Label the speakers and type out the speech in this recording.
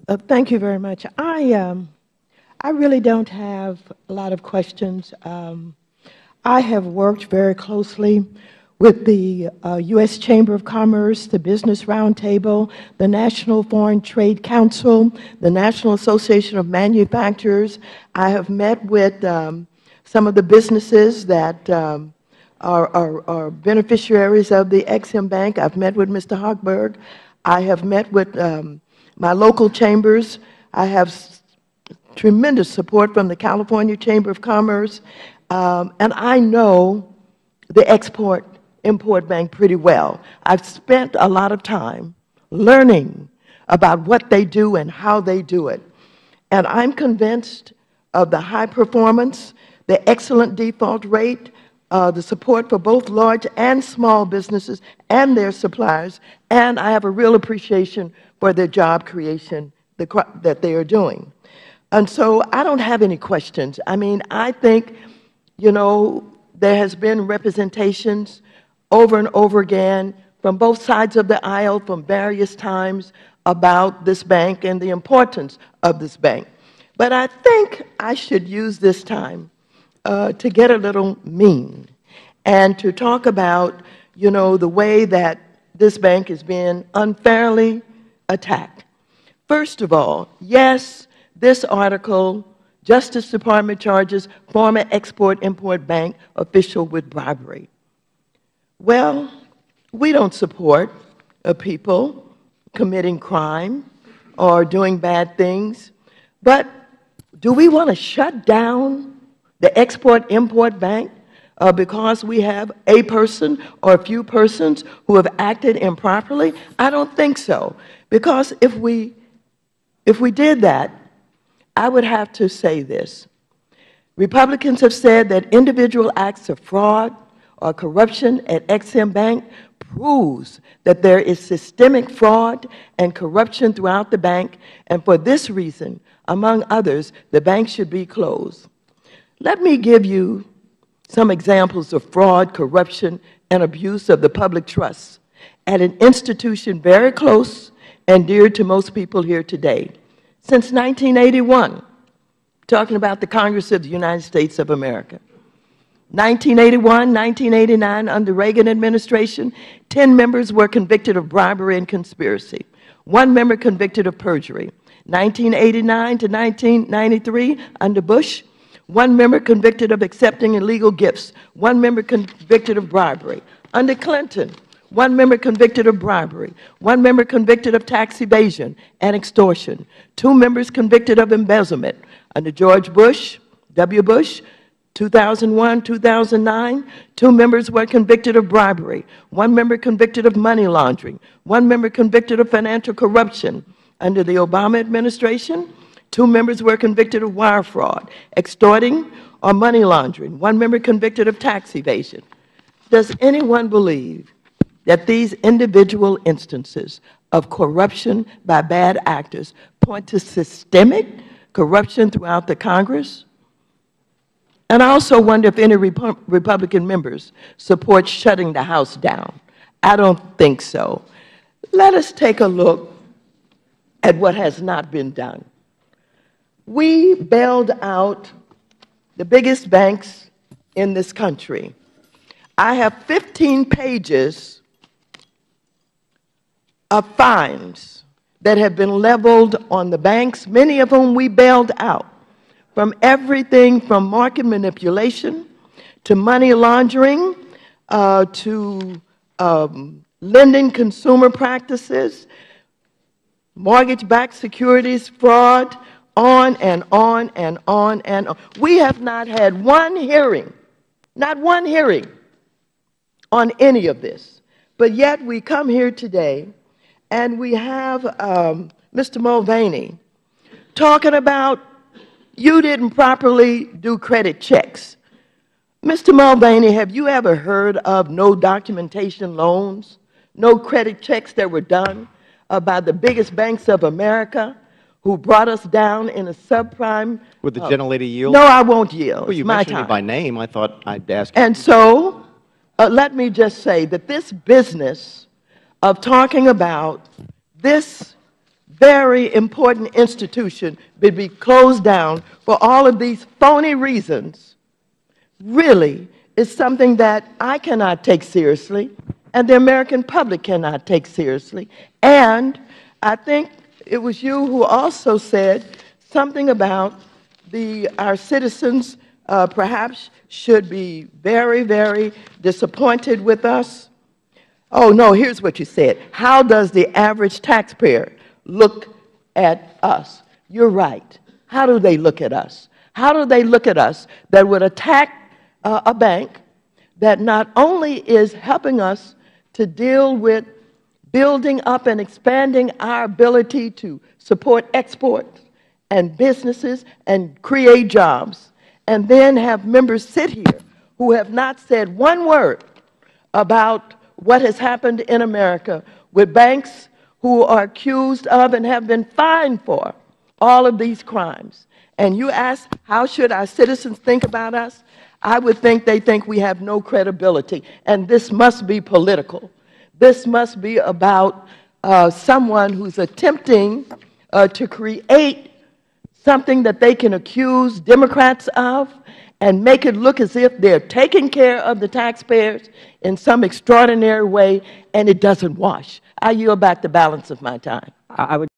Speaker 1: Thank you very much. I really don't have a lot of questions. I have worked very closely with the U.S. Chamber of Commerce, the Business Roundtable, the National Foreign Trade Council, the National Association of Manufacturers. I have met with some of the businesses that are beneficiaries of the Ex-Im Bank. I've met with Mr. Hochberg. I have met with my local chambers. I have tremendous support from the California Chamber of Commerce, and I know the Export-Import Bank pretty well. I've spent a lot of time learning about what they do and how they do it, and I'm convinced of the high performance, the excellent default rate, the support for both large and small businesses and their suppliers, and I have a real appreciation for their job creation that they are doing. And so I don't have any questions. I mean, I think, you know, there has been representations over and over again from both sides of the aisle from various times about this bank and the importance of this bank. But I think I should use this time to get a little mean and to talk about, you know, the way that this bank is being unfairly attacked. First of all, yes, this article, Justice Department charges former Export-Import Bank official with bribery. Well, we don't support people committing crime or doing bad things, but do we want to shut down the Export-Import Bank because we have a person or a few persons who have acted improperly? I don't think so, because if we did that, I would have to say this. Republicans have said that individual acts of fraud or corruption at Ex-Im Bank proves that there is systemic fraud and corruption throughout the bank, and for this reason, among others, the bank should be closed. Let me give you some examples of fraud, corruption, and abuse of the public trust at an institution very close and dear to most people here today. Since 1981, talking about the Congress of the United States of America. 1981, 1989, under Reagan administration, 10 members were convicted of bribery and conspiracy. 1 member convicted of perjury. 1989 to 1993, under Bush, 1 member convicted of accepting illegal gifts. 1 member convicted of bribery. Under Clinton, 1 member convicted of bribery, 1 member convicted of tax evasion and extortion, 2 members convicted of embezzlement. Under George Bush, W. Bush, 2001, 2009, 2 members were convicted of bribery, 1 member convicted of money laundering, 1 member convicted of financial corruption. Under the Obama administration, 2 members were convicted of wire fraud, extorting, or money laundering, 1 member convicted of tax evasion. Does anyone believe that these individual instances of corruption by bad actors point to systemic corruption throughout the Congress? And I also wonder if any Republican members support shutting the House down. I don't think so. Let us take a look at what has not been done. We bailed out the biggest banks in this country. I have 15 pages of fines that have been leveled on the banks, many of whom we bailed out, from everything from market manipulation to money laundering to lending consumer practices, mortgage-backed securities fraud, on and on and on and on. We have not had one hearing, not one hearing on any of this. But yet we come here today and we have Mr. Mulvaney talking about you didn't properly do credit checks. Mr. Mulvaney, have you ever heard of no documentation loans, no credit checks that were done by the biggest banks of America who brought us down in a subprime?
Speaker 2: Would the gentlelady yield?
Speaker 1: No, I won't yield.
Speaker 2: Well, you mentioned me by name. I thought I'd ask you.
Speaker 1: And so let me just say that this business of talking about this very important institution would be closed down for all of these phony reasons really is something that I cannot take seriously and the American public cannot take seriously. And I think it was you who also said something about our citizens perhaps should be very, very disappointed with us. Oh, no, here's what you said. How does the average taxpayer look at us? You're right. How do they look at us? How do they look at us that would attack a bank that not only is helping us to deal with building up and expanding our ability to support exports and businesses and create jobs, and then have members sit here who have not said one word about what has happened in America with banks who are accused of and have been fined for all of these crimes. And you ask, how should our citizens think about us? I would think they think we have no credibility, and this must be political. This must be about someone who's attempting to create something that they can accuse Democrats of and make it look as if they're taking care of the taxpayers in some extraordinary way, and it doesn't wash. I yield back the balance of my time.
Speaker 3: I would